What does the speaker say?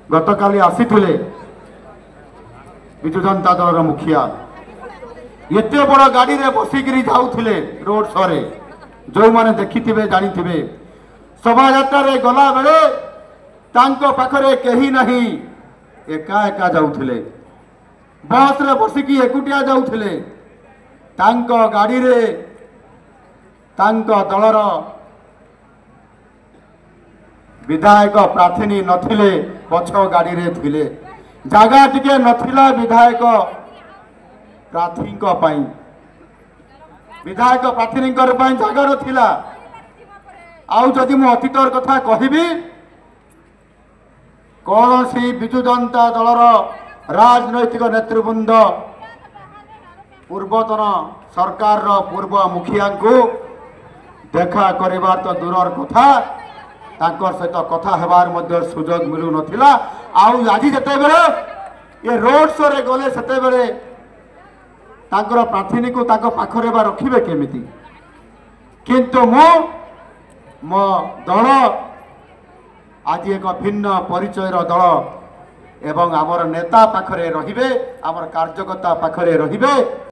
गतकाली आसीथिले विजु जनता दल मुखिया एत बड़ गाड़ी रे बसिकी जाऊे रोड शो रे जो मैंने देखिथिबे जानिथिबे शोभा यात्रा गला बेले तांको पाखरे कहीं नहीं एका एका जाऊे बस रे बसिकी एकुटिया जाऊे तांको गाड़ी रे तांको दलर विधायक प्रार्थी नथिले पछ गाड़ी रे थिले जगह टिके नथिला विधायक प्रार्थी विधायक प्रार्थी जगह नथिला आउ जदि मु अतीतर कथा कहबी कौन सी विजु जनता दलर राजनैतिक नेतृवृंद पूर्वतन सरकार पूर्व मुखिया को देखा करिबार तो दूरर कथा तांकर सहित कथा हेबार मध्य सुजोग मिलु नथिला आउ आज जते बेले ये रोड शो रे गले सेते बेले तांकर प्रार्थी को तांको पाखरे बा रखिबे केमिति किंतु मो दल आज एक भिन्न परिचयर दल एवं आमर नेता पाखरे रहिबे आमर कार्यकर्ता पाखरे रहिबे।